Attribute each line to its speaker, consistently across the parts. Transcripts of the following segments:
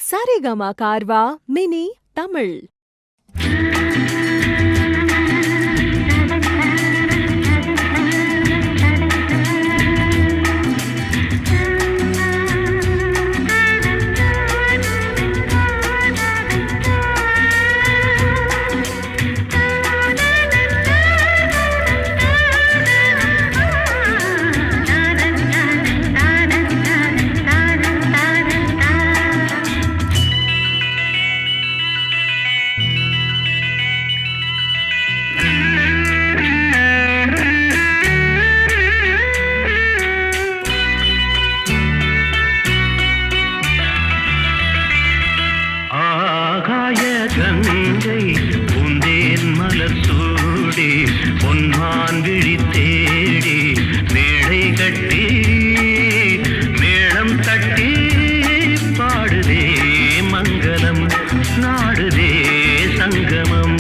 Speaker 1: Saregama Carvaan mini Tamil.
Speaker 2: Ganga பூந்தேன் மலர் சூடி பொன்மான் விழி தேடி மேடை கட்டி மேளம் தட்டி பாடுதே மங்களம் நாடுதே சங்கமம்.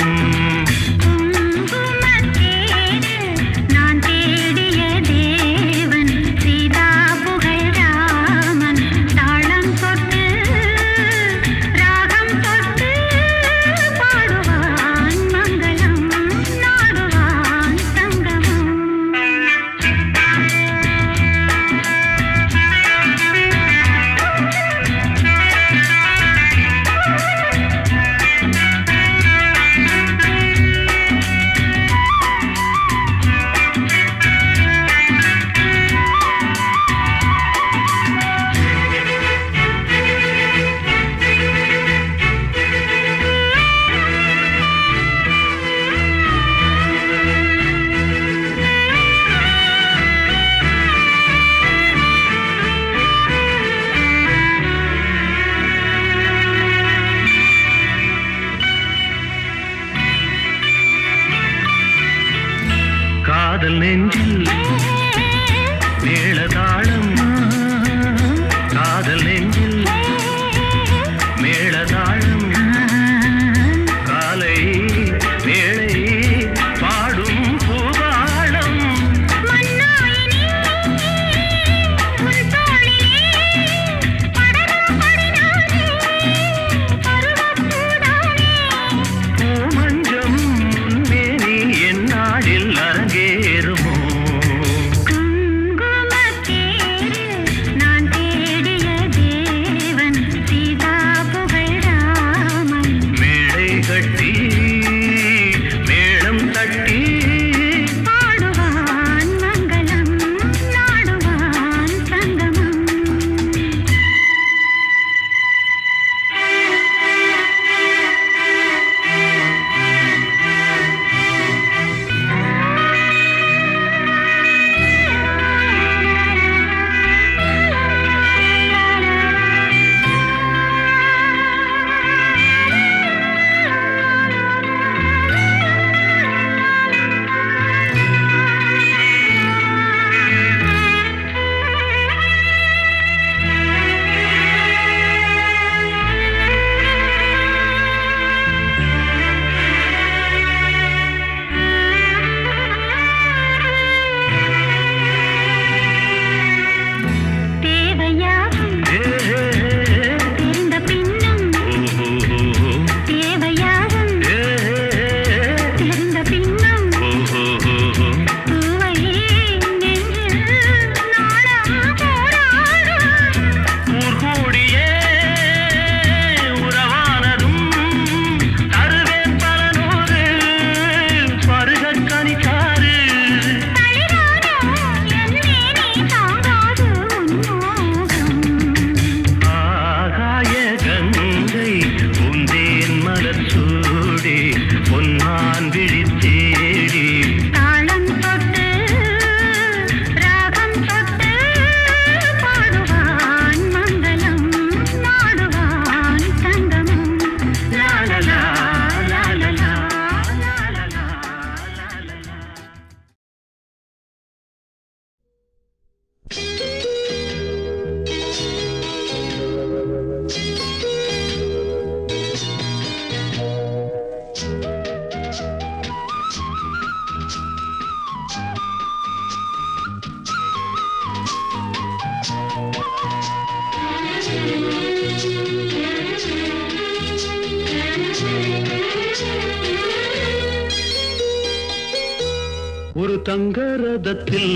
Speaker 2: ஒரு தங்க ரதத்தில்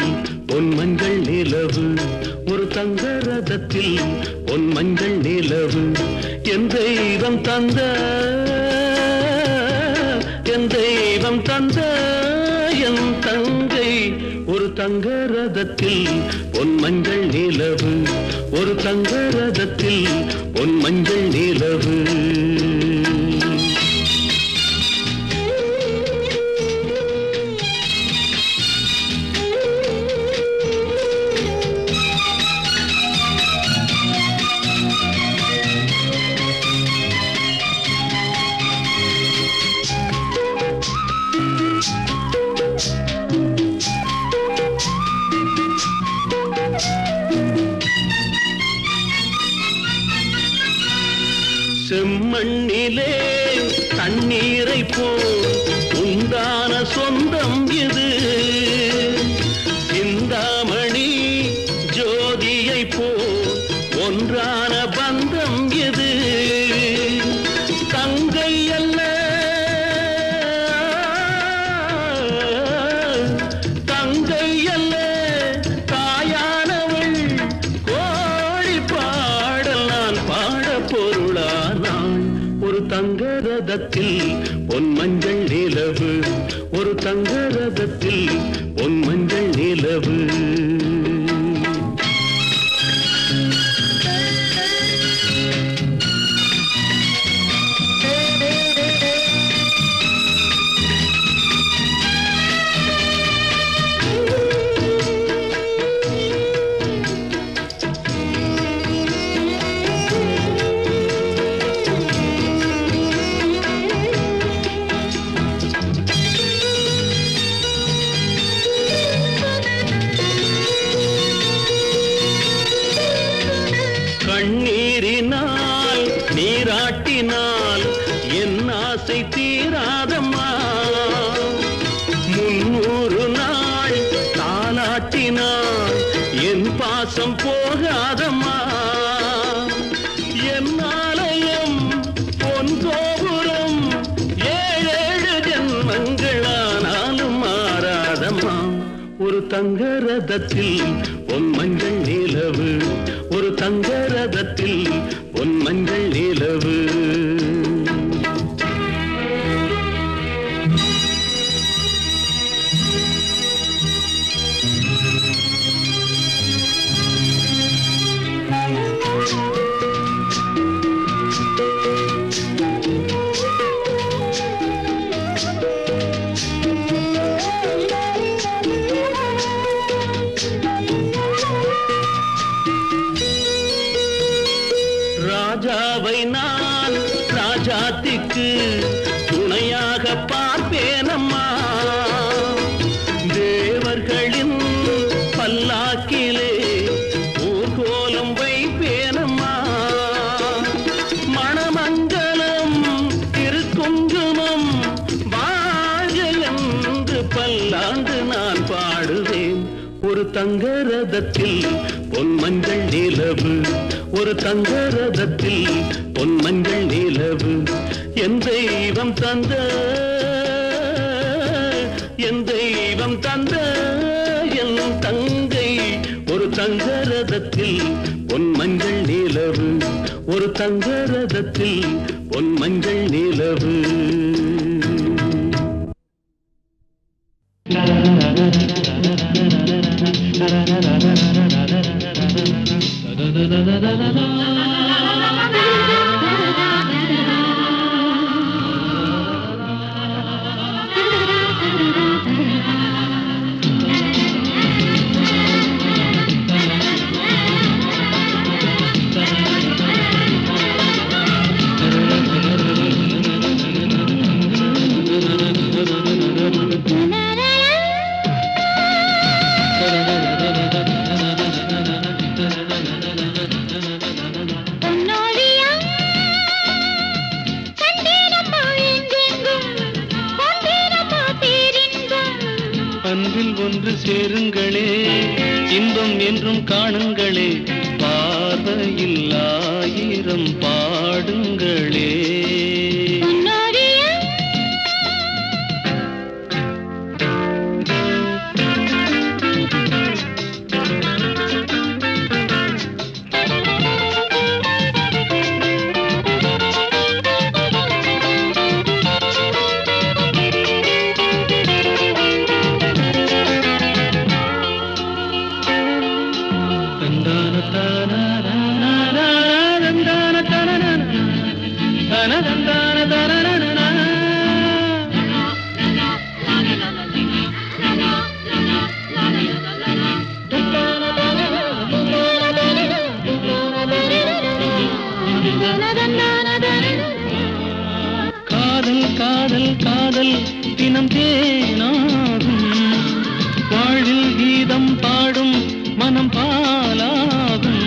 Speaker 2: பொன் மஞ்சள் நிலவு, ஒரு தங்க ரதத்தில் பொன் மஞ்சள் நிலவு, என் தெய்வம் தந்த, என் தெய்வம் தந்த என் தங்கை. ஒரு தங்க ரதத்தில் பொன் மஞ்சள் நிலவு, ஒரு தங்க ரதத்தில் பொன் மஞ்சள் நிலவு. செம்மண்ணிலே தண்ணீரை போல் உண்டான சொந்தம் இது, சிந்தாமணி ஜோதியை போல் ஒன்றான பந்தம் இது. தங்கை அல்ல தங்கை அல்ல தாயானவள், கோழி பாடல் நான் பாட பொருளானாள். ஒரு தங்க ரதத்தில் பொன் மஞ்சள் நிலவு, ஒரு தங்க ரதத்தில் பொன் மஞ்சள் நிலவு. கண்ணீரினால் நீராட்டினால் என் ஆசை தீராதம்மா, 300 நாள் தாலாட்டினால் என் பாசம் போகாதம்மா. என் ஆலயம் பொன் கோபுரம் 7 ஜென்மங்களானாலும் மாறாதம்மா. ஒரு தங்க ரதத்தில் பொன் மஞ்சள் நிலவு, ஒரு தங்க ரதத்தில் பொன் மஞ்சள் நிலவு. ராஜாவை நான் ராஜாத்திக்கு துணையாக பார்ப்பேனம்மா, தேவர்களின் பல்லாக்கிலே ஊர்கோலம் வைப்பேனம்மா. மணமங்கலம் திருக்குங்குமம் வாழ்க என்று பல்லாண்டு நான் பாடுவேன். ஒரு தங்க ரதத்தில் பொன் மஞ்சள் நிலவு, ஒரு தங்க ரதத்தில் பொன் மஞ்சள் நிலவு, என் தெய்வம் தந்த, என் தெய்வம் தந்த என் தங்கை. ஒரு தங்க ரதத்தில் பொன் மஞ்சள் நிலவு, ஒரு தங்க ரதத்தில் பொன் மஞ்சள் நிலவு.
Speaker 3: அன்பில் ஒன்று சேருங்களே, இன்பம் என்றும் காணுங்களே, பார்வையில் 1000 பாடுங்களே. காதல் காதல் காதல் தினம் தேனாகும் வாழ்வில் கீதம் பாடும் மனம் பாலாகும்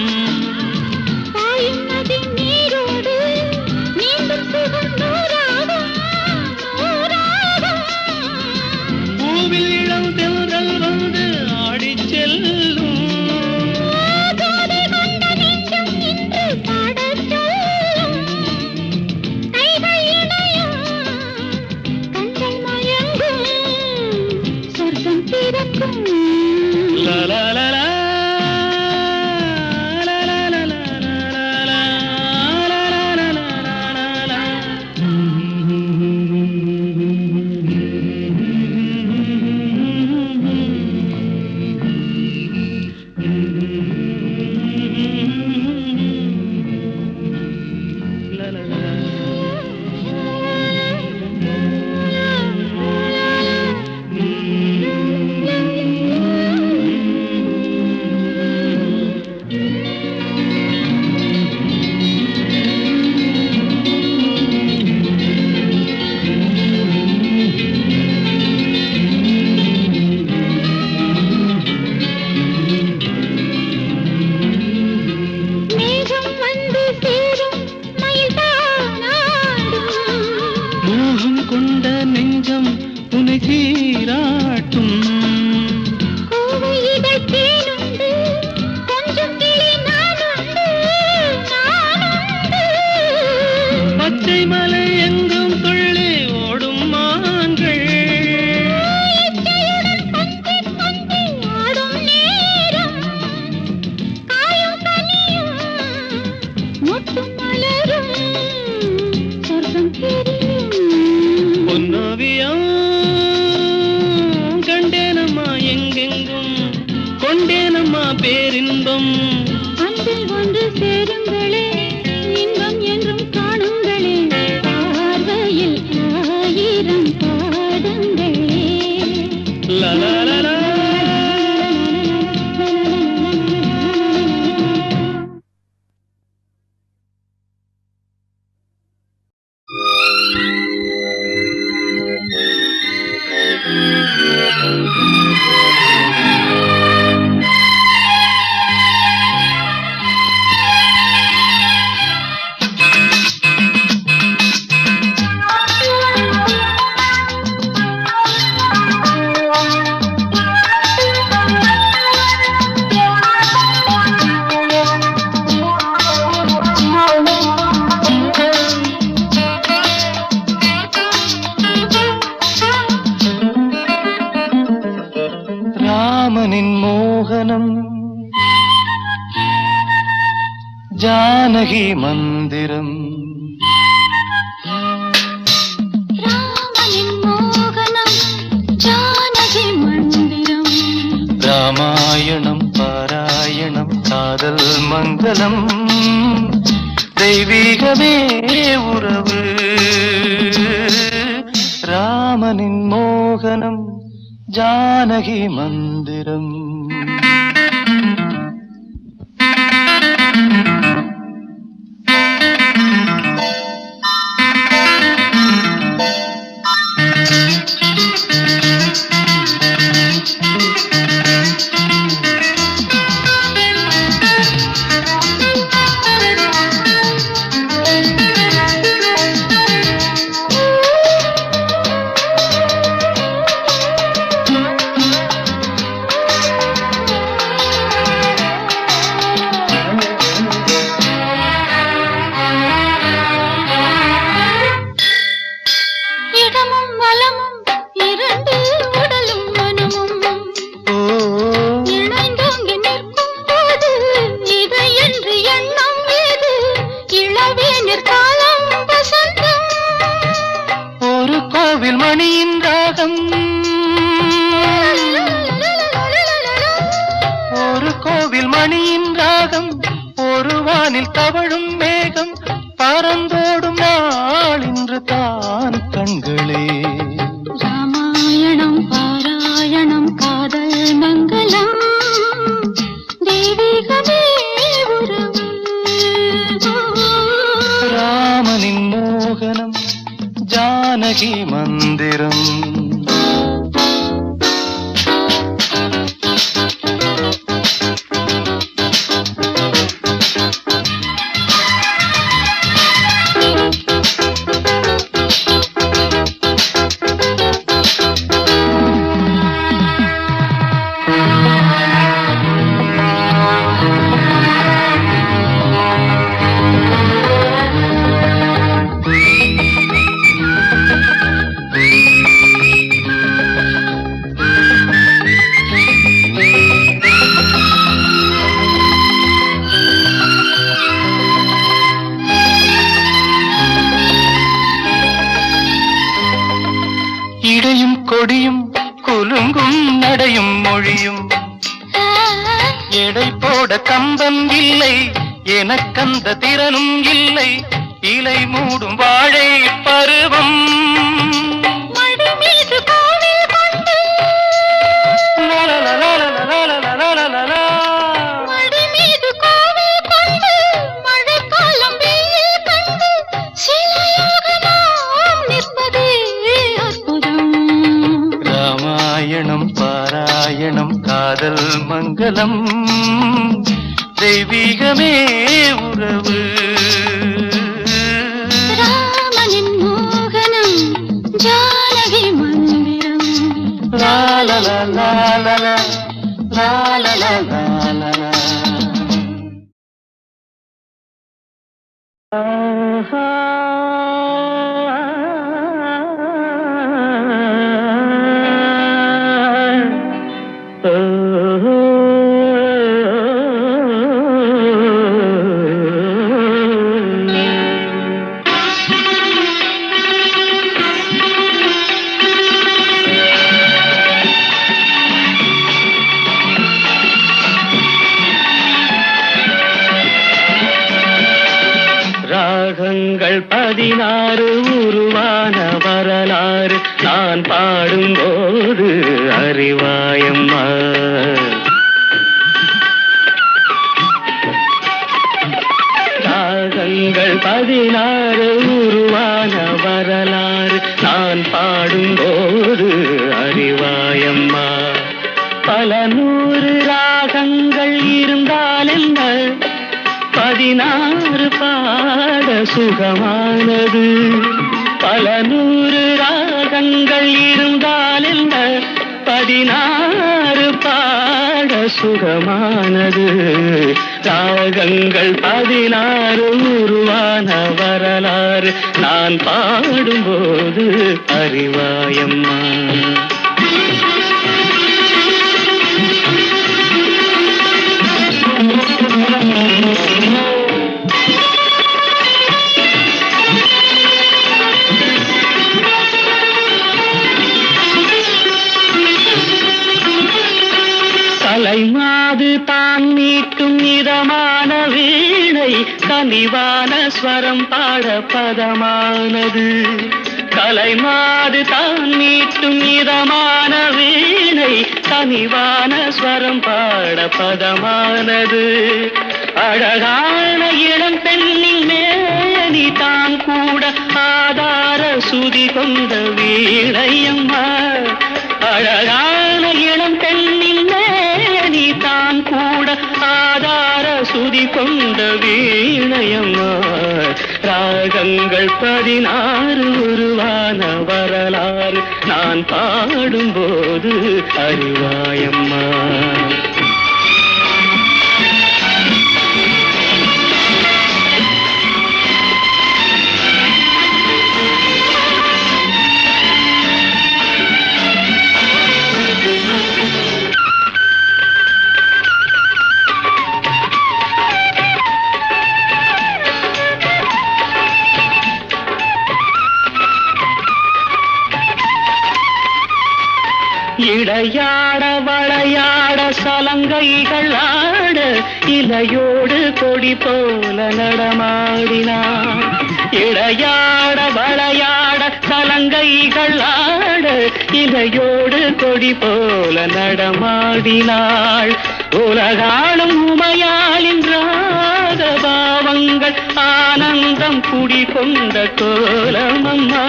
Speaker 3: பூவில் இளம் தென்றல் வந்து ஆடிச் செல்லும் la la la la கொண்ட நெஞ்சம் உனை சீராட்டும் பச்சை மலை எங்கும் துள்ளி ஓடும் மான்கள் பொன்னோவியம் கண்டேனம்மா எங்கெங்கும் கொண்டேனம்மா பேரின்பம்
Speaker 4: அன்பில் ஒன்று சேருங்களே இன்பம் என்றும் காணுங்களே பார்வையில் ஆயிரம் பாடுங்களே
Speaker 3: la la la la ராமனின் மோகனம் ஜானகி மந்திரம்
Speaker 4: ராமனின் மோகனம் ஜானகி மந்திரம்
Speaker 3: ராமாயணம் பாராயணம் காதல் மங்களம் தெய்வீகமே உறவு ராமனின் மோகனம் ஜானகி மந்திரம் வானில் தவழும் மேகம் பறந்தோடும் நாள் இன்று தான் கண்களே.
Speaker 4: ராமாயணம் பாராயணம் காதல் மங்களம் தெய்வீகமே உறவு.
Speaker 3: ஜானகி மந்திரம். இடையும் கொடியும் குலுங்கும் நடையும் மொழியும் எடை போட கம்பம் இல்லை, எனக்கந்த திறனும் இல்லை. இலை மூடும் வாழை பருவம் பாராயணம் காதல் மங்களம் தெய்வீகமே உறவு.
Speaker 4: ராமனின் மோகனம் ஜானகி மந்திரம்.
Speaker 3: லாலலா லாலலா லாலலா லாலலா.
Speaker 2: ராகங்கள் 16 உருவான வரலாறு நான் பாடும்போது அறிவாயம்மா. ராகங்கள் 16 உருவான வரலாறு நான் பாடும்போது அறிவாயம்மா. பல 100 ராகங்கள் இருந்தால் என்ன, 16 பாட சுகமானது. பல 100 ராகங்கள் இருந்தால் என்ன, 16 பாட சுகமானது. ராகங்கள் 16 உருவான வரலாறு நான் பாடும்போது அறிவாயம்மா. கலைமாது தான் மீட்டும் இதமான வீணை, கனிவான ஸ்வரம் பாட பதமானது. கலைமாது தான் மீட்டும் இதமான வீணை, கனிவான ஸ்வரம் பாட பதமானது. அழகான இளம் பெண்ணின் மேனி தான் கூட ஆதார சுதி கொண்ட வீணையம்மா. அழகான இளம் பெண்ணின் மேனி தான் கூட ஆதார சுதி கொண்ட வீணையம்மா. ராகங்கள் 16 உருவான வரலாறு நான் பாடும்போது அறிவாயம்மா. இடையாட வளையாட சலங்கைகள் ஆட, இலையோடு கொடி போல நடமாடினான். இடையாட வளையாட சலங்கைகள் ஆட, இலையோடு கொடி போல நடமாடினாள். உலகாளும் உமையாளின் ராக பாவங்கள் ஆனந்தம் குடி கொண்ட கோலமம்மா.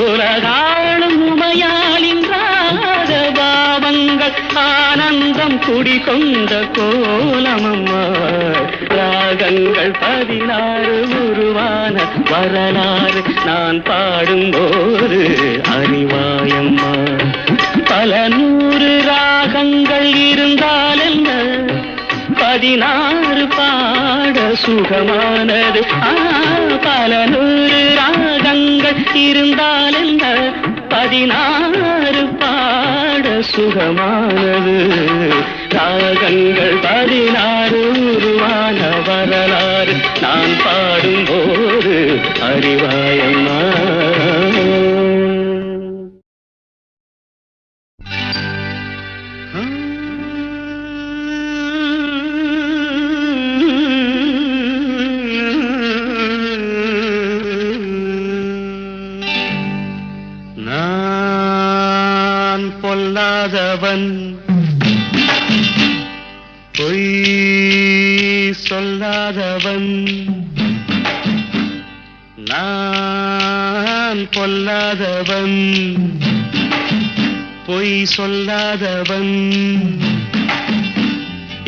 Speaker 2: உலகாளும் உமையாளின் ராகபாவங்கள் ஆனந்தம் குடிகொண்ட கோலமம்மா. ராகங்கள் 16 உருவான வரலாறு நான் பாடும்போது அறிவாயம்மா. பல 100 ராகங்கள் இருந்தால் என்ன, 16 பாட சுகமானது. பல 100 ராகங்கள் இருந்தால் என்ன, 16 பாட சுகமானது. ராகங்கள் 16 உருவான வரலாறு நான் பாடும்போது அறிவாயம்மா.
Speaker 3: நான் பொல்லாதவன், பொய் சொல்லாதவன். நான் பொல்லாதவன், பொய் சொல்லாதவன்.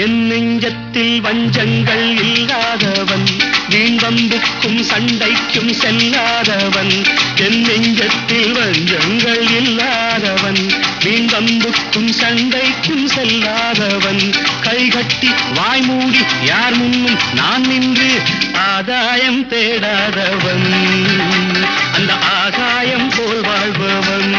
Speaker 3: என் நெஞ்சத்தில் வஞ்சங்கள் இல்லாதவன், வீண்வம்புக்கும் சண்டைக்கும் செல்லாதவன். என் நெஞ்சத்தில் வஞ்சங்கள் இல்லாதவன், வீண்வம்புக்கும் சண்டைக்கும் செல்லாதவன். கைகட்டி வாய்மூடி யார் முன்னும் நான் நின்று ஆதாயம் தேடாதவன், அந்த ஆகாயம் போல் வாழ்பவன்.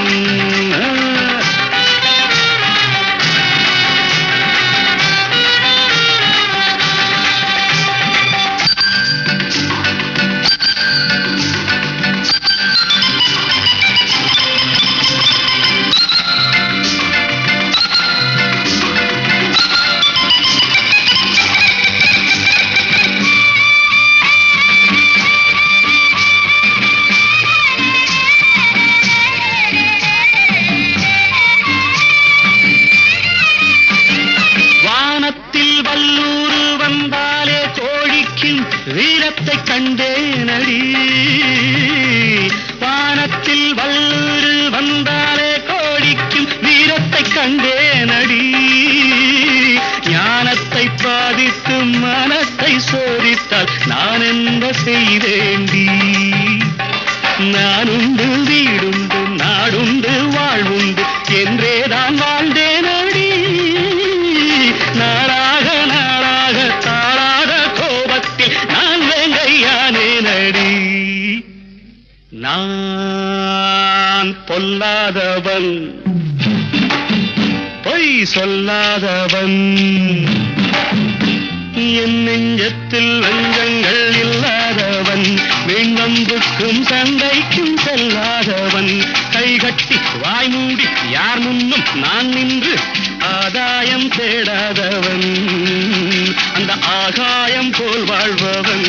Speaker 3: வீரத்தை கண்டேனடி, வானத்தில் வல்லூரு வந்தாலே கோடிக்கும் வீரத்தை கண்டேனடி. ஞானத்தை பாதித்து மனத்தை சோதித்தால் நான் என்ன செய்தேண்டி. நானுண்டு வீடுண்டு நாடுண்டு வாழ்வுண்டு என்றேதான் வாழ்ந்தேனடி. நாளாக நாளாக தாளாத கோபத்தில் நான் வேங்கையானேனடி. நான் பொல்லாதவன், பொய் சொல்லாதவன். என் நெஞ்சத்தில் வஞ்சங்கள் இல்லாதவன், வீண்வம்புக்கும் சண்டைக்கும் செல்லாதவன். கைகட்டி வாய்மூடி யார் முன்னும் நான் நின்று ஆதாயம் தேடாதவன், அந்த ஆகாயம் போல் வாழ்பவன்.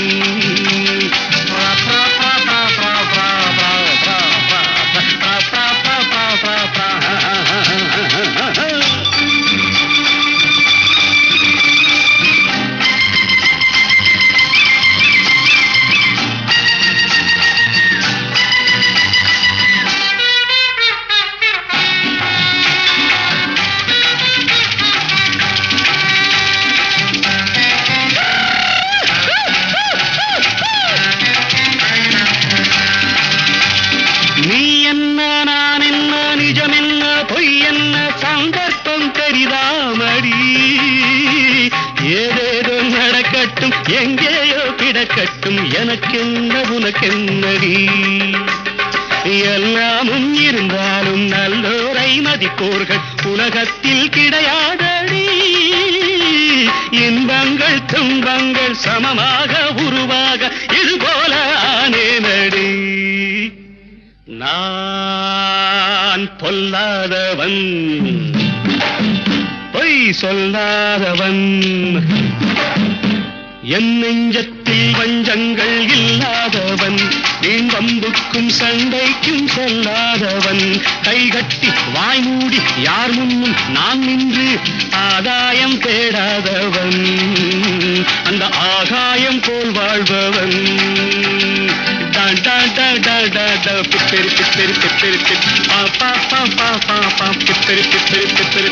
Speaker 3: எங்கேயோ கிடக்கட்டும் எனக்கென்ன உனக்கென்னடி. எல்லாமும் இருந்தாலும் நல்லோரை மதிப்போர்கள் உலகத்தில் கிடையாதடி. இன்பங்கள் துன்பங்கள் சமமாக உருவாக இதுபோல ஆனேனடி. நான் பொல்லாதவன், பொய் சொல்லாதவன். என் நெஞ்சத்தில் வஞ்சங்கள் இல்லாதவன், வீண்வம்புக்கும் சண்டைக்கும் செல்லாதவன். கைகட்டி வாய்மூடி யார் முன்னும் நான் நின்று ஆதாயம் தேடாதவன், அந்த ஆகாயம் போல் வாழ்பவன். டா டா டா டா டா
Speaker 2: பிப்பெரி பிப்பெரி பிப்பெரி பா பா பா பா பா பா பிப்பெரி பிப்பெரி பிப்பெரி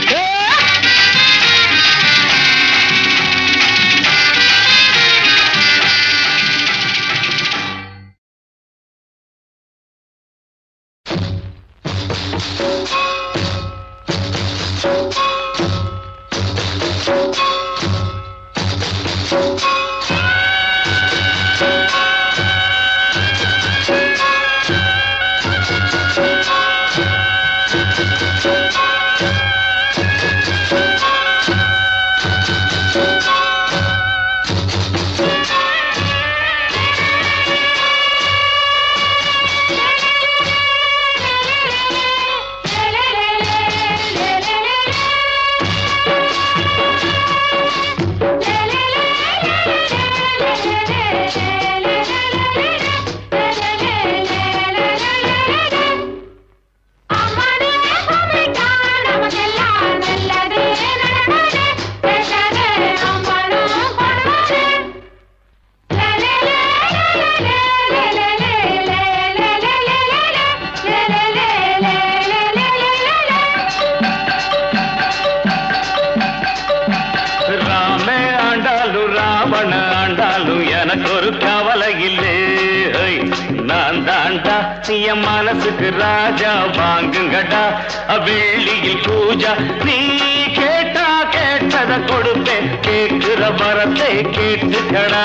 Speaker 2: என் மனசுக்கு ராஜா வாங்குங்கடா வெள்ளியில் பூஜா நீ கேட்டா கேட்டத கொடுப்பேன் கேட்கிற வரத்தை கேட்டுக்கடா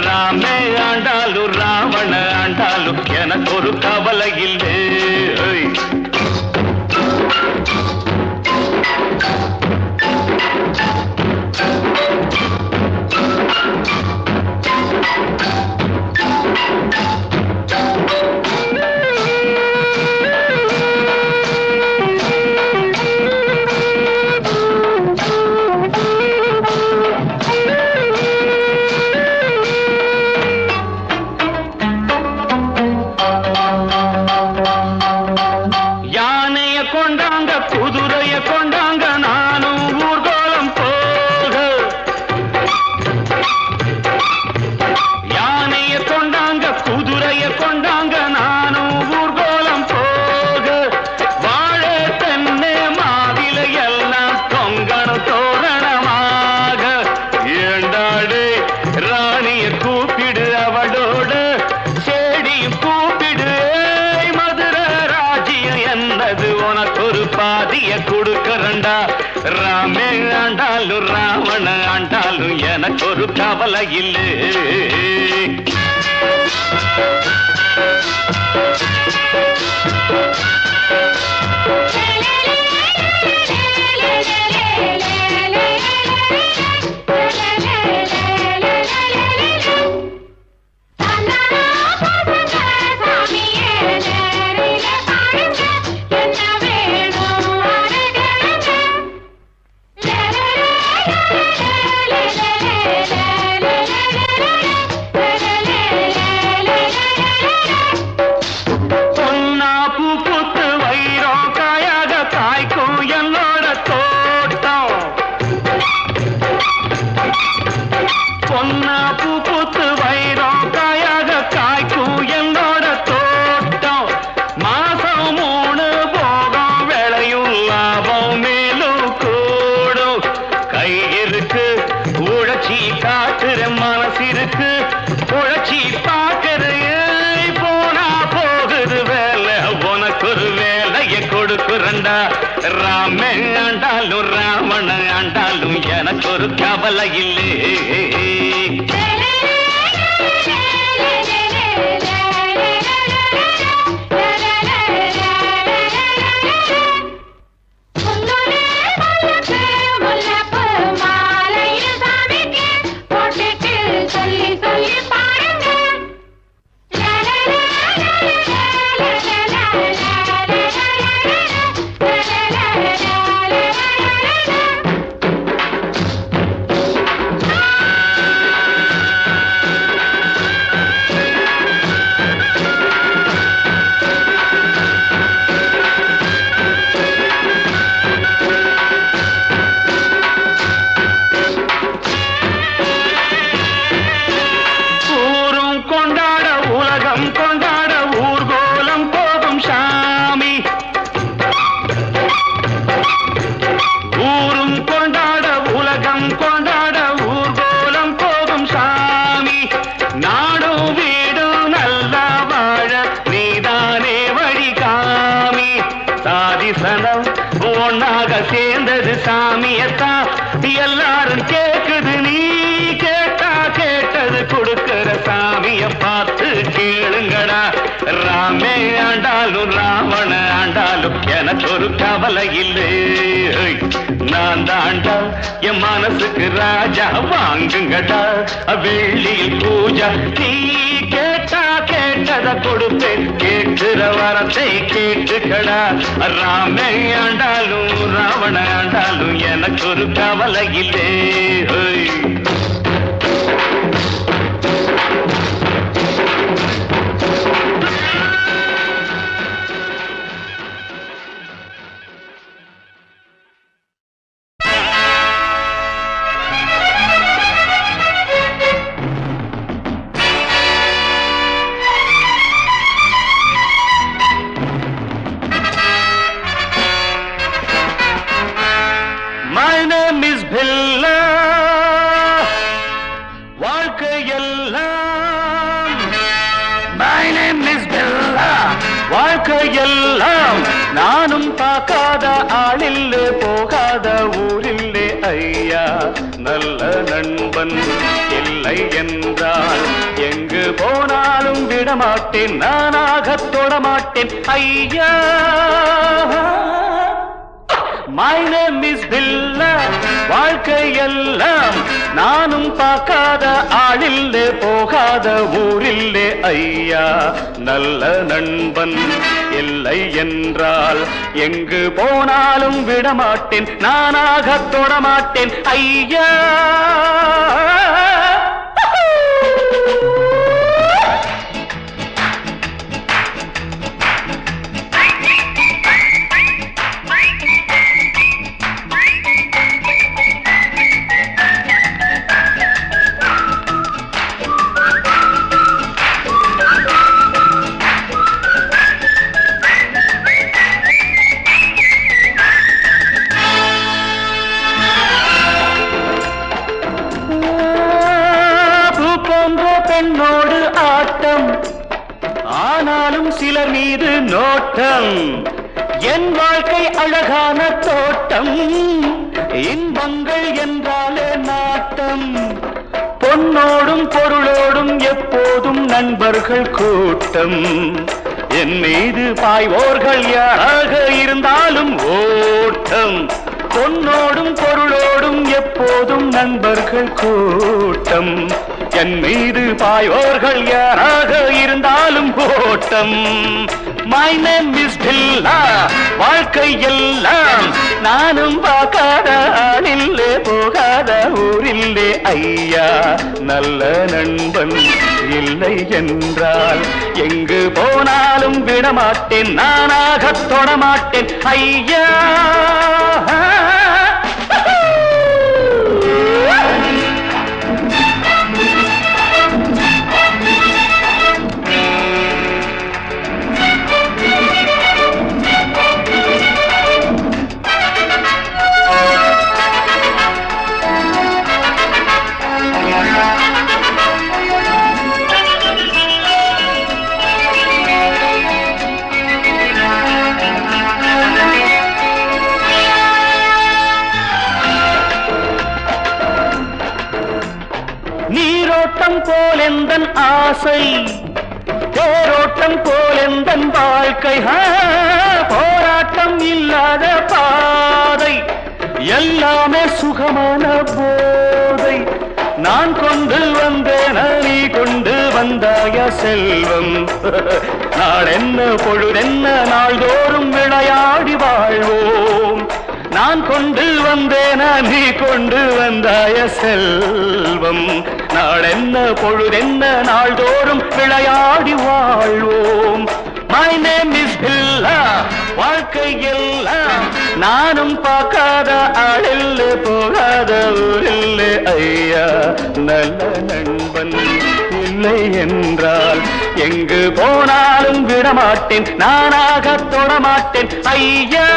Speaker 2: ராமே ஆண்டாலும் ராவண ஆண்டாலும் எனக்கு ஒரு கவலை இல்லை ராமே ஆண்டாலும் ராவண ஆண்டாலும் எனக்கு ஒரு கவலை இல்லை ராமே ஆண்டாலும் ராவண ஆண்டாலும் எனக்கு ஒரு கவலை இல்லை கேளுங்கடா. ராமே ஆண்டாலும் ராவண ஆண்டாலும் எனக்கு ஒரு கவலை இல்லை. நான் தாண்டா என் மனசுக்கு ராஜா, வாங்குங்கடா வெள்ளியில் பூஜா. நீ கேட்டா கேட்டத கொடுப்பேன், கேட்கிற வரத்தை கேட்டுக்கடா. ராமே ஆண்டாலும் ராவண ஆண்டாலும் எனக்கு ஒரு கவலை இல்லை. My name is Billa. வாழ்க்கையெல்லாம் My name is Billa. வாழ்க்கையெல்லாம் நானும் பார்க்காத ஆளில்லே, போகாத ஊரில்லே ஐயா. நல்ல நண்பன் இல்லை என்றால் எங்கு போனாலும் விடமாட்டேன், நானாக தொடமாட்டேன் ஐயா. My name is Billa. வாழ்க்கையெல்லாம் நானும் பார்க்காத ஆளில்லே, போகாத ஊரில்லே ஐயா. நல்ல நண்பன் இல்லை என்றால் எங்கு போனாலும் விடமாட்டேன், நானாக தொடமாட்டேன் ஐயா. பெண்ணோடு ஆட்டம், ஆனாலும் சிலர் மீது நோட்டம். என் வாழ்க்கை அழகான தோட்டம், இன்பங்கள் என்றாலே நாட்டம். பொன்னோடும் பொருளோடும் எப்போதும் நண்பர்கள் கூட்டம். என் மீது பாய்வோர்கள் யாராக இருந்தாலும் ஓட்டம். பொன்னோடும் பொருளோடும் எப்போதும் நண்பர்கள் கூட்டம். என் மீது பாயோர்கள் யாராக இருந்தாலும் ஓட்டம். My name is Billa. வாழ்க்கையெல்லாம் நானும் பார்க்காத ஆளில்லே, போகாத ஊரில்லே ஐயா. நல்ல நண்பன் இல்லை என்றால் எங்கு போனாலும் விடமாட்டேன், நானாக தொடமாட்டேன் ஐயா. நீரோட்டம் போலெந்தன் ஆசை, தேரோட்டம் போலெந்தன் வாழ்க்கை. போராட்டம் இல்லாத பாதை, எல்லாமே சுகமான போதை. நான் கொண்டு வந்தேன், நீ கொண்டு வந்தாய செல்வம். நாளென்ன பொழுதென்ன நாள்தோறும் விளையாடி வாழ்வோம். நான் கொண்டு வந்தேன், நீ கொண்டு வந்தாய செல்வம். நாளென்ன பொழுதென்ன நாள்தோறும் விளையாடி வாழ்வோம். My name is Billa. வாழ்க்கையெல்லாம் நானும் பார்க்காத ஆளில்லே, போகாத ஊரில்லே ஐயா. நல்ல நண்பன் இல்லை என்றால் எங்கு போனாலும் விடமாட்டேன், நானாக தொடமாட்டேன் ஐயா.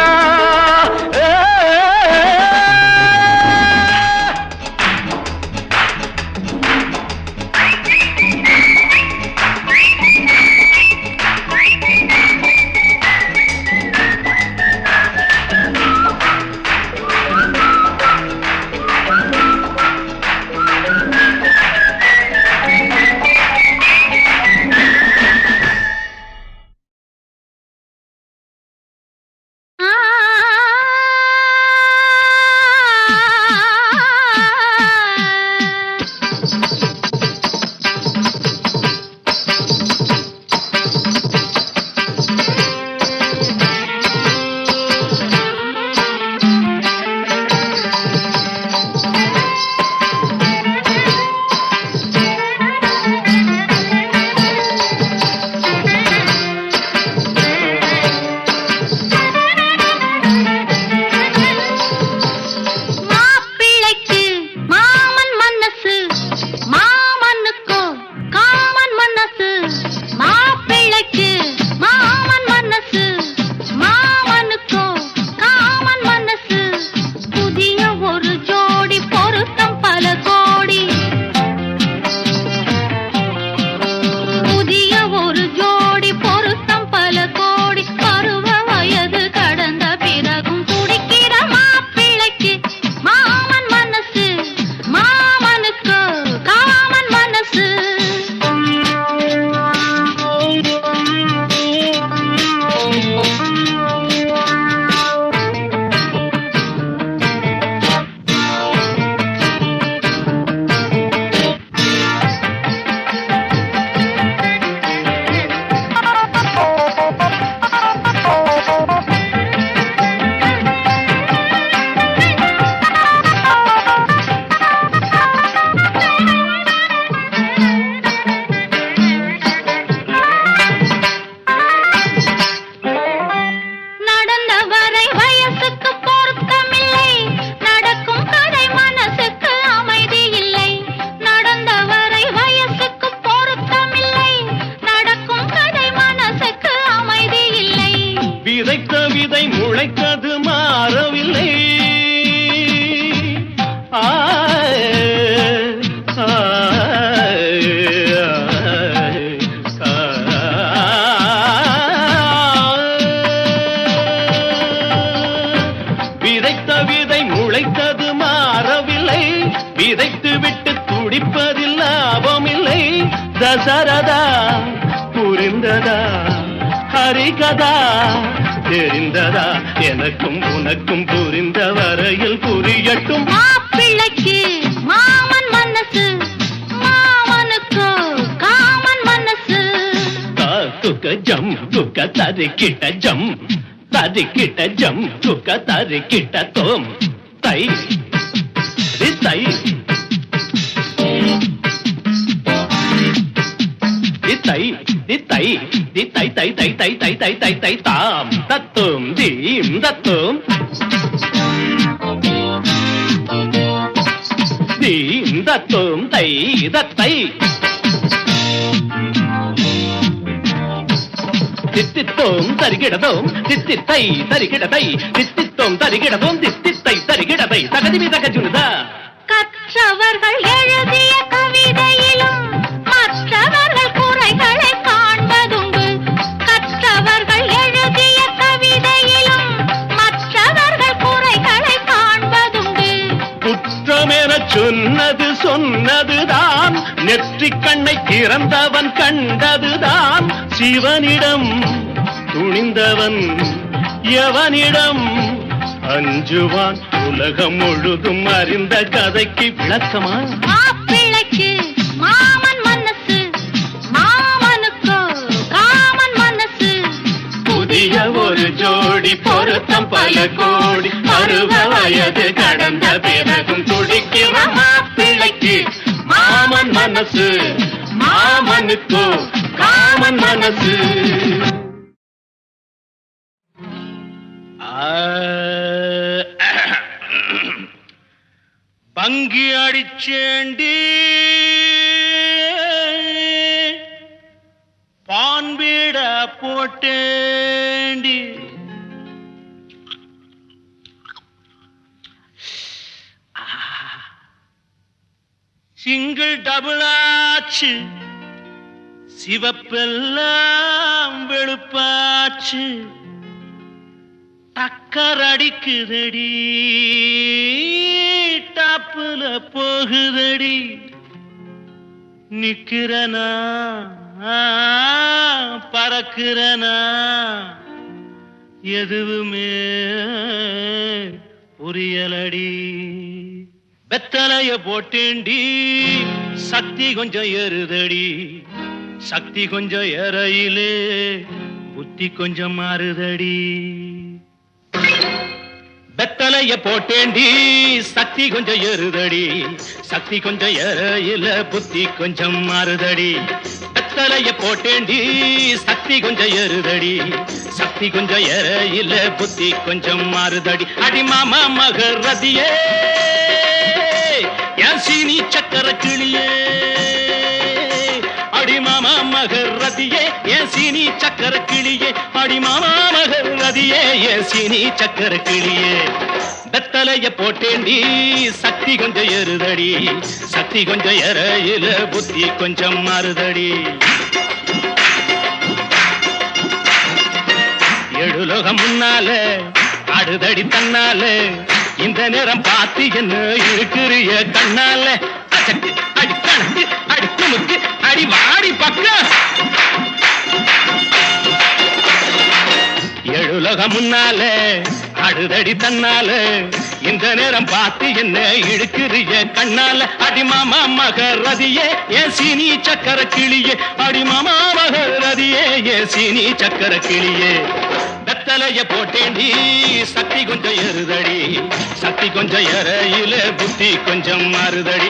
Speaker 2: முளைத்தது மாறவில்லை. விதைத்த விதை முளைத்தது மாறவில்லை. விதைத்து விட்டு துடிப்பதில் லாபமில்லை. தசரதா புரிந்ததா? ஹரிகதா தெரிந்ததா? எனக்கும் உனக்கும் புரிந்த வரையில் புரியட்டும்.
Speaker 4: மாப்பிள்ளைக்கு மாமன் மனசு, மாமனுக்கு காமன் மனசு.
Speaker 2: துக்க ஜம் துக்க தரிக்கிட்ட ஜம், தரிக்கிட்ட ஜம் துக்க தரிக்கிட்ட தோம் தை தை தை தை தை தை தை தை தை தை தை தை தை தாம் தத்தும் தீம் தத்தும் தீம் தத்தும் தை தத்தை தித்தித்தோம் தரிகிடதோம் தித்தித்தை தரிகிடதை தித்தித்தோம் தரிகிடதோம் தித்தித்தை தரிகிடதை தகதிவி தகஜுனுதா.
Speaker 4: கற்றவர்கள் எழுதிய கவிதையிலும் மற்றவர்கள் குறைகளை காண்பதுண்டு. கற்றவர்கள் எழுதிய கவிதையிலும் மற்றவர்கள் குறைகளை காண்பதுண்டு.
Speaker 2: குற்றமென சொன்னது சொன்னதுதான், நெற்றிக் கண்ணை திறந்தவன் கண்டதுதான். சிவனிடம் துணிந்தவன் எவனிடம் அஞ்சுவான்? உலகம் முழுதும் அறிந்த கதைக்கு விளக்கமா?
Speaker 4: மாப்பிள்ளைக்கு மாமன் மனசு, மாமனுக்கு காமன் மனசு.
Speaker 2: புதிய ஒரு ஜோடி பொருத்தம் பல கோடி, பருவ வயது கடந்த பிறகும் துடிக்கிற மாப்பிள்ளைக்கு மாமன் மனசு, மாமனுக்கு காமன் மனசு. பங்கி அடிச்சேண்டி பான்பீட போட்டேண்டி, சிங்கிள் டபுள் ஆச்சு, சிவப்பெல்லாம் வெளுப்பாச்சு. டக்கர் அடிக்குதடி, டாப்புல போகுதடி. நிக்கிறனா பறக்கிறனா எதுவுமே புரியலடி. வெத்தலைய போட்டேண்டி, சக்தி கொஞ்சம் ஏறுதடி. சக்தி கொஞ்சம் ஏறையிலே புத்தி கொஞ்சம் மாறுதடி. வெத்தலைய போட்டேண்டி, சக்தி கொஞ்சம் ஏறுதடி. சக்தி கொஞ்சம் ஏறையில புத்தி கொஞ்சம் மாறுதடி. வெத்தலைய போட்டேண்டி, சக்தி கொஞ்சம் ஏறுதடி. சக்தி கொஞ்சம் ஏறையில புத்தி கொஞ்சம் மாறுதடி. அடி மாமா மகரதியே, என் சீனி சக்கர கிளியே. அடி மாமா மகரதியே, என் சீனி சக்கர கிளியே. அடி மாமா மகரதியே, என் சீனி சக்கர கிளியே. வெத்தலைய போட்டேண்டி, சக்தி கொஞ்சம் ஏறுதடி. சக்தி கொஞ்சம் ஏறையில புத்தி கொஞ்சம் மாறுதடி. எழுலோகம் முன்னால அடுதடி தன்னால, இந்த நேரம் பார்த்து என்ன இருக்கிறிய கண்ணால. அச்சக்கு அடி கணக்கு அடி துமுக்கு அடி வாடி பக்கம். எழுலோகம் முன்னால அடுதடி தன்னால, இந்த நேரம் பார்த்து என்ன இழுக்கிறிய கண்ணால. அடி மாமா மகரதியே, என் சீனி சக்கர கிளியே. அடி மாமா மகரதியே, என் சீனி சக்கர கிளியே. வெத்தலைய போட்டேண்டி, சக்தி கொஞ்சம் ஏறுதடி. சக்தி கொஞ்சம் ஏறையில புத்தி கொஞ்சம் மாறுதடி.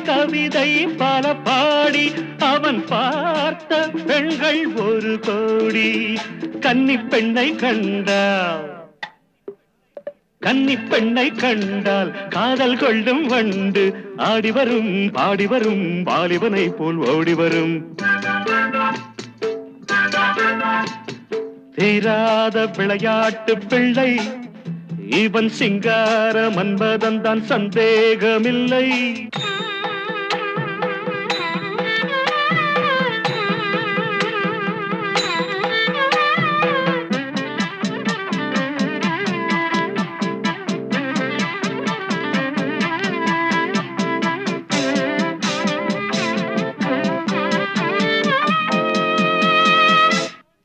Speaker 2: காதல் கவிதை பல பாடி அவன் பார்த்த பெண்கள் ஒரு கோடி. கன்னி பெண்ணை கண்டால் கன்னி பெண்ணை கண்டால் காதல் கொள்ளும் வண்டு ஆடி வரும் பாடி வரும் வாலிபனை போல் ஓடி வரும். தீராத விளையாட்டு பிள்ளை இவன் சிங்கார மன்மதன் தான் சந்தேகமில்லை.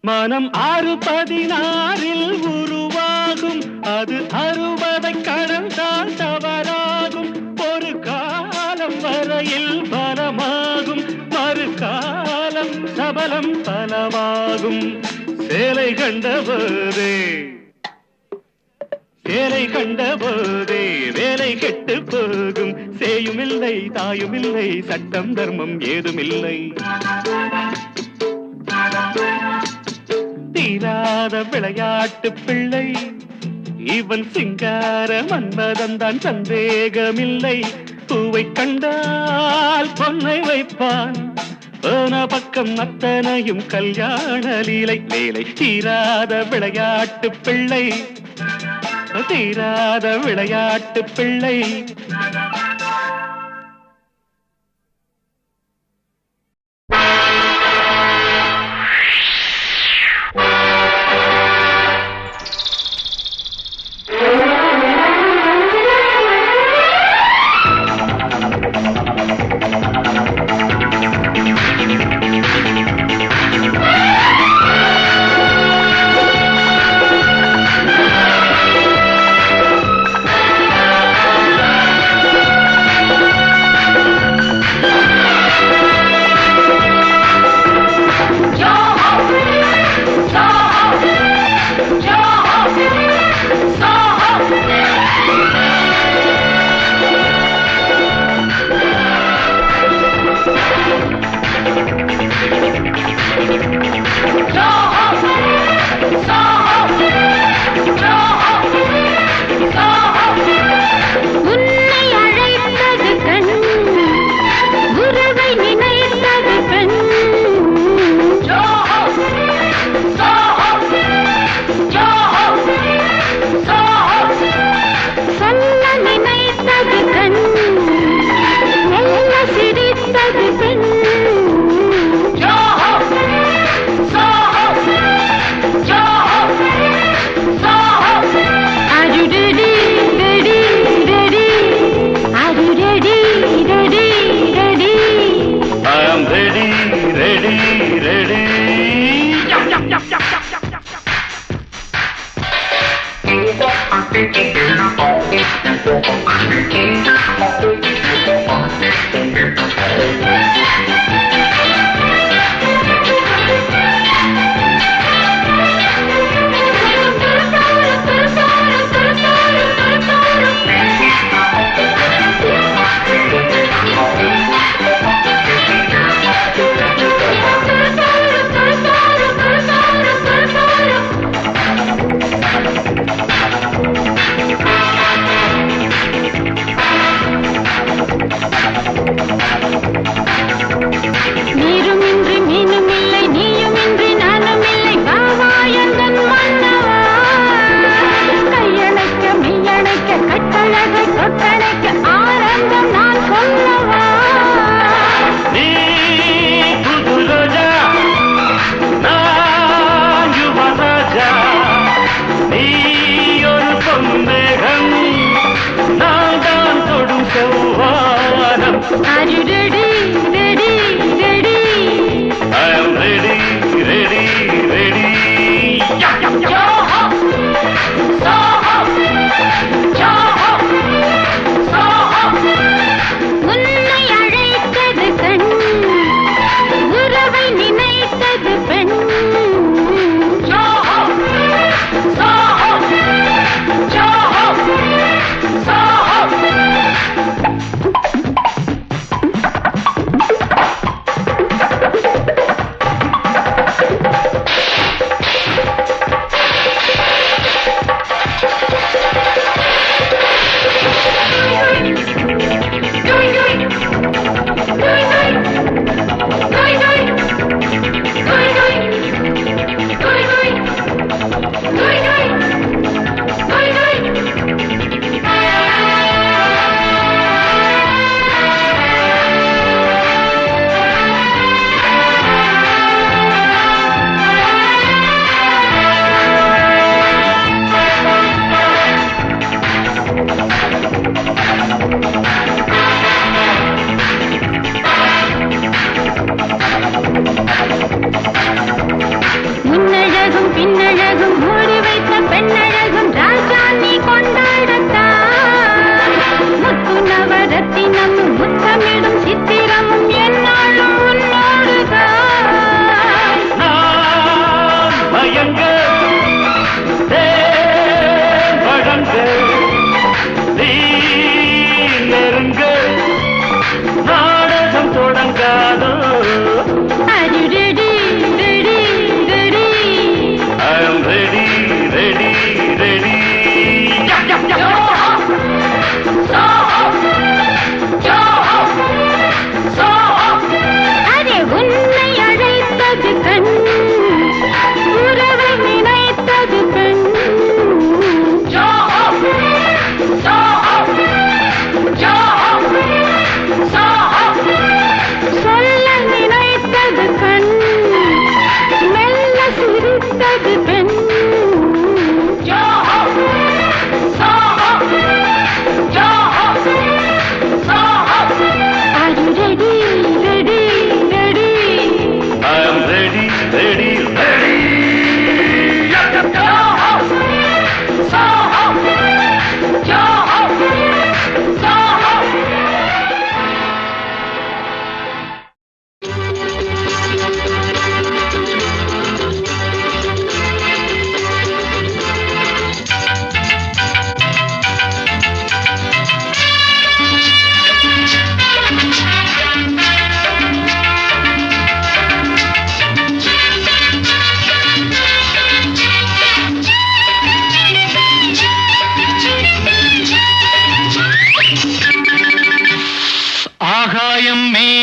Speaker 2: மனம் 6-16 உருவாகும், அது 60 கடந்தால் தவறாகும். ஒரு காலம் வரையில் பலமாகும், மறுகாலம் சபலம் பலவாகும். சேலை கண்டபோதே வேலை கெட்டு போகும். சேயுமில்லை தாயுமில்லை சட்டம் தர்மம் ஏதுமில்லை. தீராத விளையாட்டு பிள்ளை இவன் சிங்கார மன்மதன் தான் சந்தேகமில்லை. பூவை கண்டால் பொன்னை வைப்பான், போன பக்கம் அத்தனையும் கல்யாண லீலை வேலை. தீராத விளையாட்டு பிள்ளை தீராத விளையாட்டு பிள்ளை.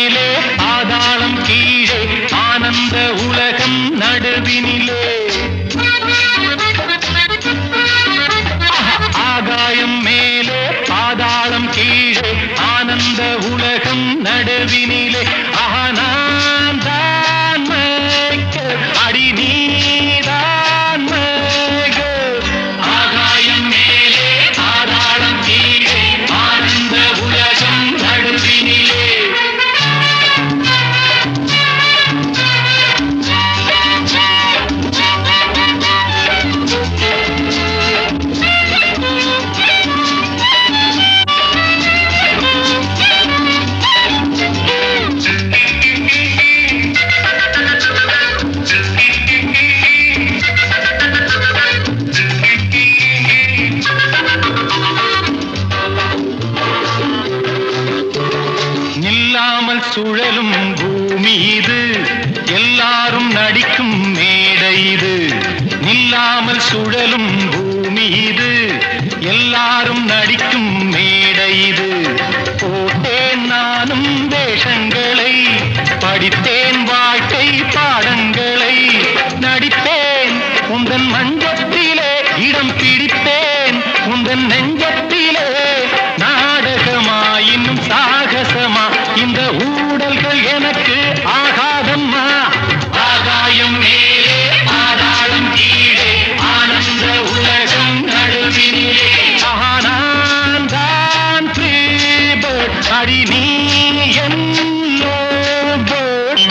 Speaker 3: மேலே பாதாளம் கீழே ஆனந்த உலகம் நடுவினிலே ஆகாயம் மேலே பாதாளம் கீழே ஆனந்த உலகம் நடுவினிலே நான் தான் மேய்க்க அடி நீதான் மேய்க ஆகாயம் மேலே பாதாளம் கீழே ஆனந்த உலகம் நடுவினிலே நில்லாமல் சுழலும் பூமி இது எல்லாரும் நடிக்கும் மேடை இது நில்லாமல் சுழலும் பூமி இது எல்லாரும் நடிக்கும் மேடை இது போட்டேன் நானும் வேஷங்களை படித்தேன் வாழ்க்கை பாடங்களை நடித்தேன் உந்தன் மஞ்சத்திலே இடம் பிடித்தேன் உந்தன் நெஞ்சத்திலே நாடகமா இன்னும் சாகசமா இந்த ஊடல்கள் எனக்கு ஆகாதம்மா ஆகாயம் மேலே பாதாளம் கீழே ஆனந்த உலகம் நடுவினிலே நான் தான் ஃப்ரீபர்ட் அடி நீ என்னோ பேர்ட்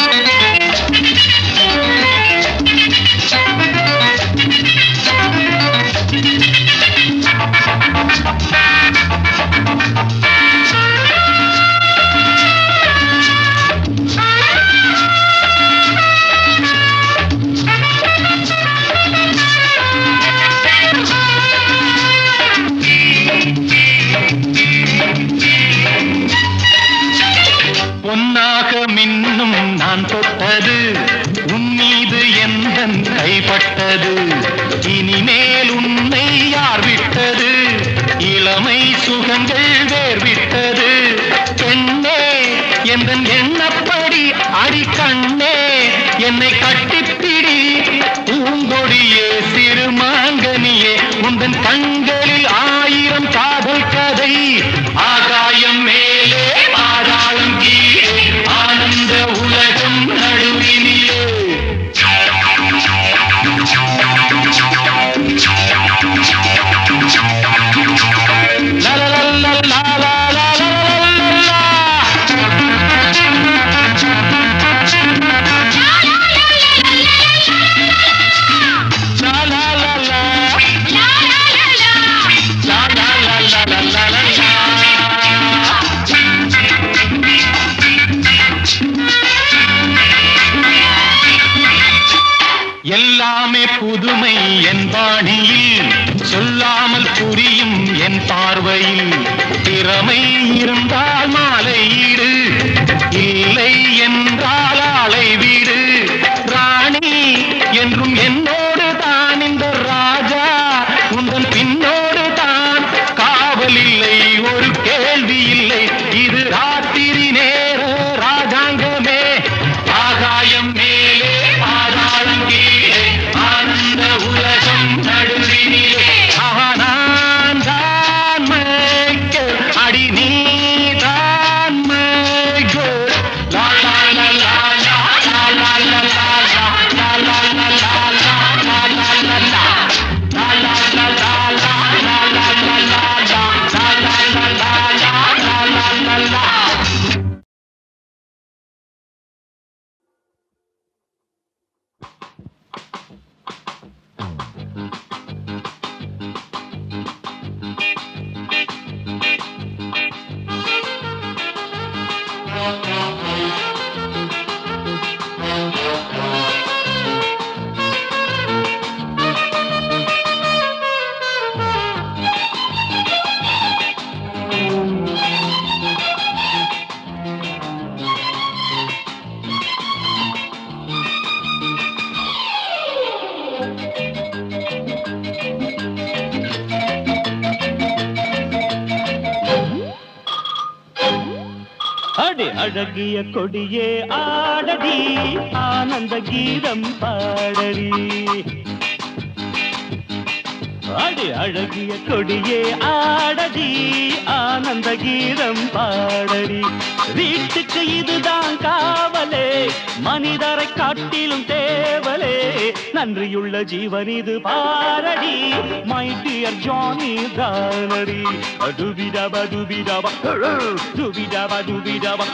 Speaker 3: பொன்னாக மின்னும் நான் தொட்டது உன் மீது எந்தன் கைப்பட்டது இனிமேல் உன்னை யார் விட்டது இளமை சுகங்கள் வேர்விட்டது பெண்ணே எந்தன் எண்ணப்படி அடி கண்ணே என்னை கட்டிப்பிடி பூங்கொடியே சிறுமாங்கனியே உந்தன் கண்களில் 1000 காதல் கதை ஆகாயம் மேலே பாதாளம் கீழே ஆனந்த உலகம் நடுவினிலே லா லா லா லா லா லா லா லா லா. எல்லாமே புதுமை என் பாணியில் சொல்லாமல் புரியும் என் பார்வையில் திறமை இருந்தால் மாலையீடு இல்லை என்றால் ஆளை வீடு ராணி என்றும் என்னோடு தான் இந்த ராஜா உந்தன் பின்னோடு தான் காவல் இல்லை ஒரு கேள்வி இல்லை இது ராத்திரி நேர ராஜாங்கமே ஆகாயம் மேலே பாதாளம் கீழே ஆனந்த உலகம் நடுவினிலே நான் தான் மேய்க்க அடி நீ தான் மேய்க்க லா லா லா லா லா லா லா லா லா லா லா லா லா லா.
Speaker 2: அழகிய கொடியே ஆடடி ஆனந்த கீதம் பாடடி அடி அழகிய கொடியே ஆடடி ஆனந்த கீதம் பாடடி வீட்டுக்கு இதுதான் காவலே மனிதரை காட்டிலும் தேவலே நன்றியுள்ள ஜீவன் இது பாரடி மை டியர் ஜானி தானடி டுபிடபா டுபிடபா டுபிடபா டுபிடபா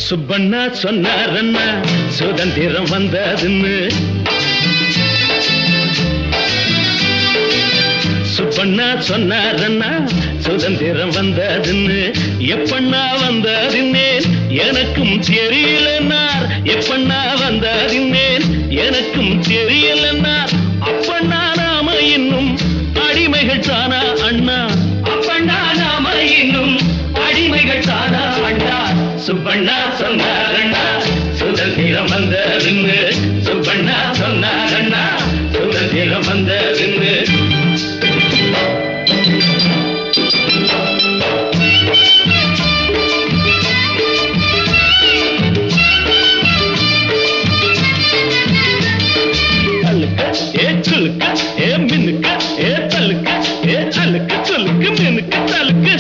Speaker 2: சுப்பண்ணா சொன்னாரண்ணா சுதந்திரம் வந்ததுன்னு சுப்பண்ணா சொன்னாரண்ணா சுதந்திரம் வந்ததுன்னு எப்பண்ணா வந்ததுன்னேன் எனக்கும் தெரியலன்னார் எப்பண்ணா வந்ததுன்னேன் எனக்கும் தெரியலன்னார் அப்பண்ணா நாம இன்னும் அடிமைகள் தானா அண்ணா அப்பண்ணா நாம இன்னும் அடிமைகள் தானா அண்ணா சுப்பண்ணா சொன்னாரண்ணா சுதந்திரம் வந்ததுன்னு சுப்பண்ணா சொன்னாரண்ணா சுதந்திரம் வந்ததுன்னு சுலுக்க ஏ மினுக்க ஏ தலுக்க ஏ அலுக்கு சுலுக்கு மினுக்கு தலுக்கு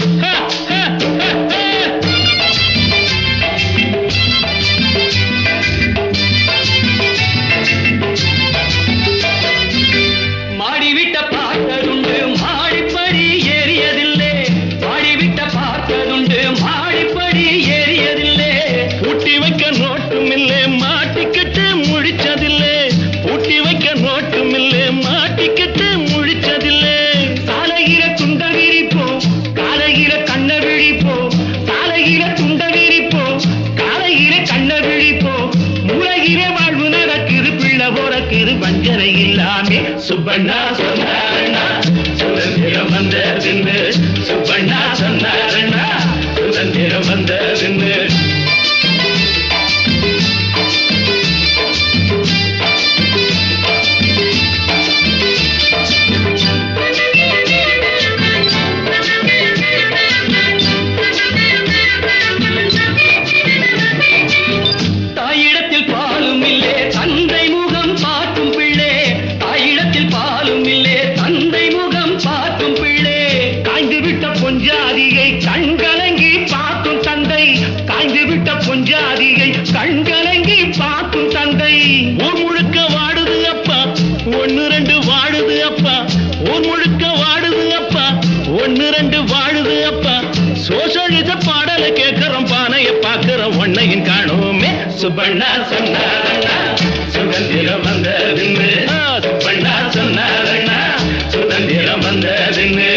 Speaker 2: மாடிவிட்ட பார்த்ததுண்டு மாடிப்படி ஏறியதில்லை மாடிவிட்ட பார்த்ததுண்டு மாடிப்படி ஏறியதில்லை பூட்டி வைக்க நோட்டும் இல்லை மாட்டிக்கிட்டு முழிச்சதில்லை பூட்டி வைக்க நோட்டும் இல்லை மாட்டிக்கிட்டு முழிச்சதில்லை சாலையில துண்ட விரிப்போம் காலையில கண்ண விழிப்போம் சாலையில துண்ட விரிப்போம் காலையில கண்ண விழிப்போம் மூளையில வாழ்வு நடக்குது பிள்ளை போறக்குது வஞ்சனை இல்லாமே சுப்பண்ணா சொன்னாரண்ணா சுதந்திரம் வந்ததுன்னு சுப்பண்ணா சொன்னாரண்ணா சுதந்திரம் வந்ததுன்னு கண்கலங்கி பார்க்கும் தந்தை காய்ந்து விட்ட பொஞ்சாதிகை கண்கலங்கி பார்க்கும் தந்தை ஊர் முழுக்க வாடுது அப்பா ஒன்னு ரெண்டு வாடுது அப்பா ஊர் முழுக்க வாடுது அப்பா ஒன்னு ரெண்டு வாடுது அப்பா சோசலிச பாடல கேட்கிறோம் பானைய பாக்குறோம் ஒன்னையும் காணோமே சுப்பண்ணா சொன்னாரண்ணா சுதந்திரம் வந்ததுன்னு சுப்பண்ணா சொன்னாரண்ணா சுதந்திரம் வந்ததுன்னு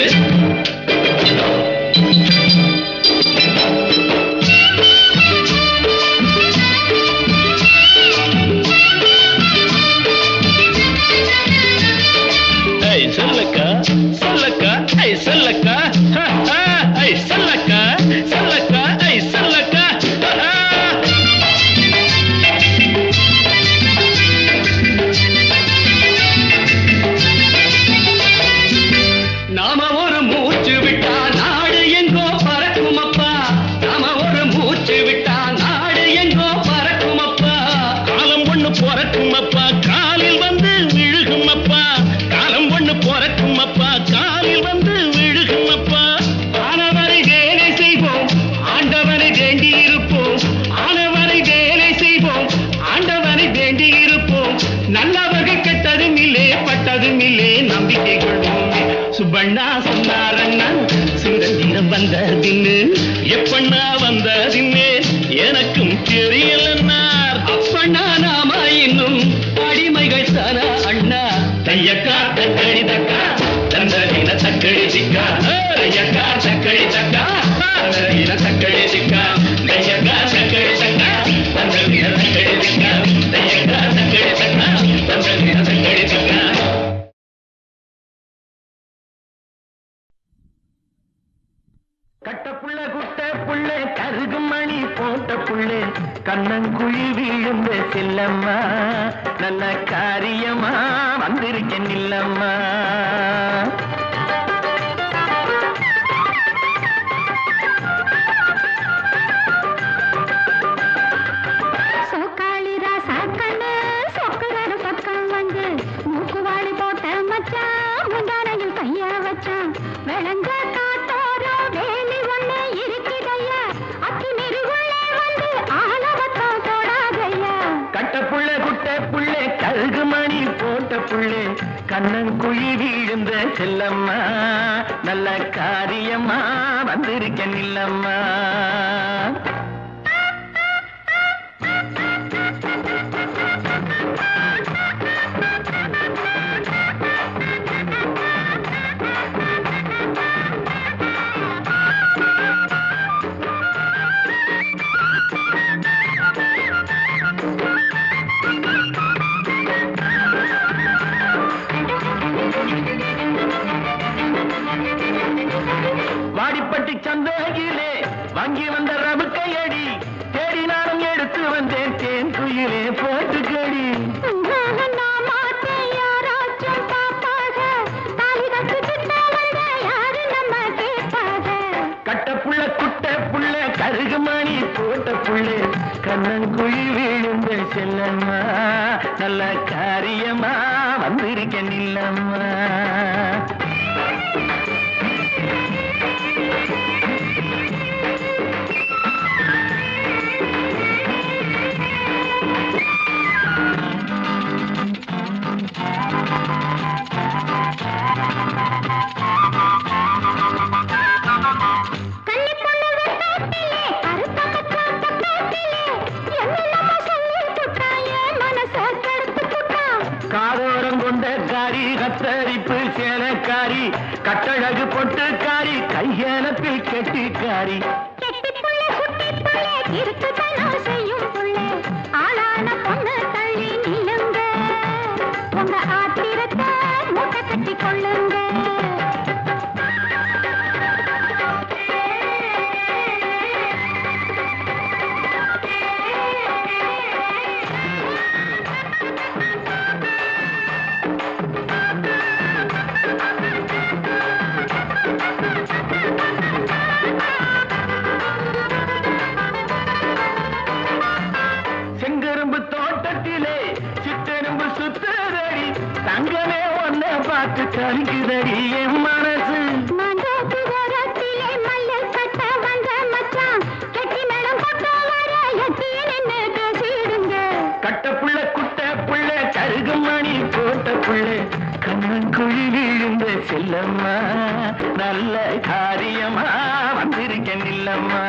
Speaker 2: சொல்லக்கா சொல்லக்கா ஐ சொல்லக்கா ஐ சொல்லக்கா சொல்லக்கா ஐ சொல்லக்கா நாம ஒரு மூச்சு விட்டா நாடு எங்கோ பறக்கும் அப்பா நாம ஒரு மூச்சு விட்டா நாடு எங்கோ பறக்கும் அப்பா காலம் ஒண்ணு பிறக்கும் அப்பா காலில் வந்து விழுகும் அப்பா காலம் ஒண்ணு பிறக்கும் அப்பா காலில் வந்து விழுகும் அப்பா ஆனவரை வேலை செய்வோம் ஆண்டவனை வேண்டி இருப்போம் ஆனவரை வேலை செய்வோம் ஆண்டவனை வேண்டி இருப்போம் நல்லவர்கள் கெட்டதும் இல்லே பட்டதும் இல்லே நம்பிக்கை கொள்வோமே சுப்பண்ணா சொன்னாரண்ணா சுதந்திரம் வந்ததின்னு எப்பண்ணா வந்ததின்னு எனக்கும் தெரியலன்னார் அப்பண்ணா நாம இன்னும் அடிமைகள் தானா அண்ணா தையக்கா தக்கடி தக்கா தந்தரின தக்கடி சிக்கா தையக்கா தக்கடி தக்கா தந்தரின தக்கடி சிக்கா தையக்கா தக்கடி தக்கா தந்தரின தக்கடி சிக்கா கண்ணங்குழி விழுந்த செல்லம்மா நல்ல காரியமா வந்திருக்கேன் இல்லம்மா. கருகுமணி போட்ட புள்ளே கண்ணங்குழி விழுந்த செல்லம்மா நல்ல காரியமா வந்திருக்கேன் இல்லம்மா. வாடிப்பட்டி சந்தையிலே வாங்கி வந்த ரவுக்கையடி தேடினாலும் எடுத்து வந்தேன் தேன் குயிலே போட்டுக்கடி. கட்ட புள்ள குட்ட புள்ள கருகுமணி போட்ட புள்ளே கண்ணங்குழி விழுந்த செல்லம்மா நல்ல காரியமா வந்திருக்கேன் இல்லம்மா. காதோரம் கொண்ட காரி கத்தரிப்பு சேலக்காரி கட்டழகு பொட்டுக்காரி கையெனப்பில் கெட்டிக்காரி. செங்கரும்பு தோட்டத்திலே சித்தெரும்பு சுத்தரடி தங்கமே ஒன்ன பார்த்து கலிக்குதடி என் மனசு. கட்ட புள்ள குட்ட புள்ள கருகுமணி போட்ட புள்ளே கண்ணங்குழி விழுந்த செல்லம்மா நல்ல காரியமா வந்திருக்கேன் இல்லம்மா.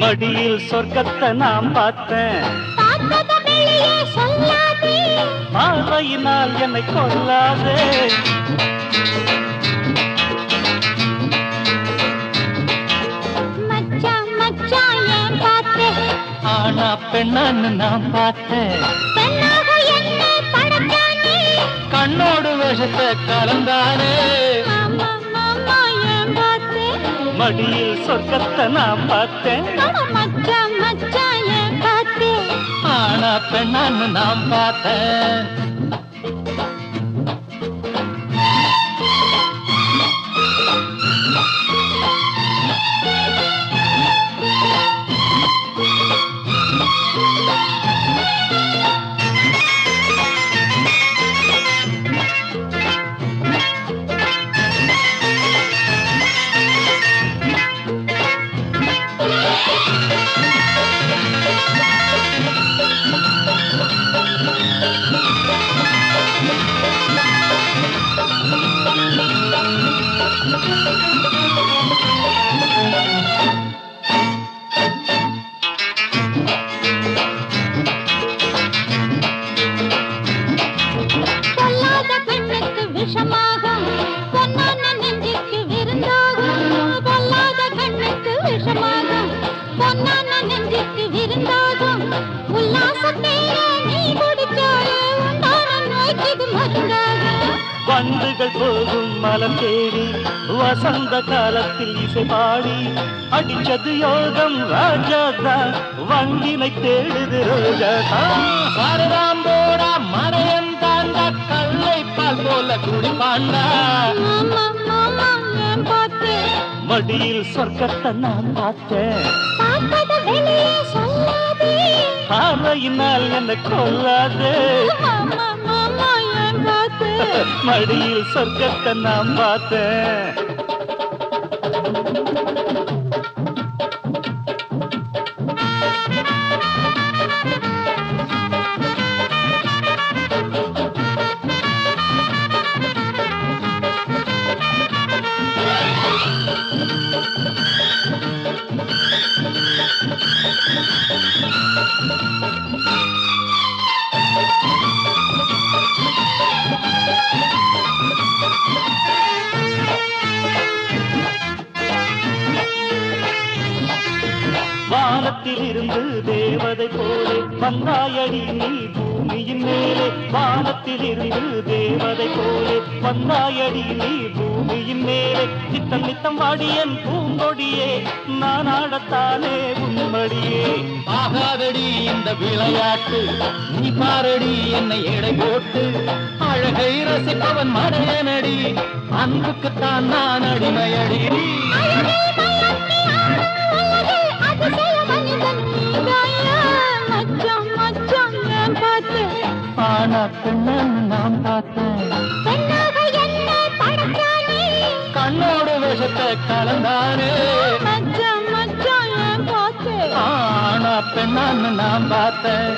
Speaker 2: மடியில் சொர்க்கத்தை நாம் பார்த்தேன் பார்வையினால் என்னை கொல்லாதே. ஆனா பெண்ணான்னு நான் பார்த்தேன் கண்ணோடு விஷத்தை கலந்தானே. மடியில் சொர்க்கத்தை நான் பார்த்தேன்
Speaker 3: ஆனா பெண்ணான்னு நாம் பார்த்தேன்.
Speaker 4: பொல்லாத பெண்ணுக்கு விஷமாகும் பொன்னான நெஞ்சுக்கு விருந்தாகும். பொல்லாத கண்ணுக்கு விஷமாகும் பொன்னான நெஞ்சுக்கு விருந்தாகும். உல்லாசத்தேர நீ குடிச்சாலே உண்டான நோய்க்கு மருந்தாகும்.
Speaker 3: வண்டுகள் போகும் மலம் தேடி வசந்த காலத்தில் இசை பாடி அடிச்சது யோகம் ராஜாதான் வண்டினை தேடுது ரோஜாதான். சாரதாம்போடா மறையன் தாண்டா கல்லை பால் போல குடிப்பாண்டா.
Speaker 4: மாமா மாமா ஏன் பார்த்து
Speaker 3: மடியில் சொர்க்கத்தை நான் பார்த்தேன்.
Speaker 4: பார்த்தத வெளியே சொல்லாதே.
Speaker 3: பார்வையினால் என்ன கொல்லாது.
Speaker 4: மாமா மாமா ஏன் பார்த்து
Speaker 3: மடியில் சொர்க்கத்தை நான் பார்த்தேன். வானத்தில் இருந்து தேவதை போலே வந்தாயடி நீ பூமியின் மேலே. வானத்தில் இருந்து தேவதை போலே வந்தாயடி நீ பூமியின் மேலே. நித்தம் நித்தம் வாடியன் பூங்கொடியே நான் ஆடத்தானே உன்மடியே. ஆகாதடி இந்த விளையாட்டு நீ பாரடி என்னை எடை போட்டு. அழகை ரசிப்பவன் மடையனடி அன்புக்குத்தான் நான் அடிமையடி. ஆனா பெண்ணன்னு நான் பார்த்தேன். கண்ணோடு விஷத்தை கலந்தானே. ஆனா பெண்ணன்னு நான் பார்த்தேன்.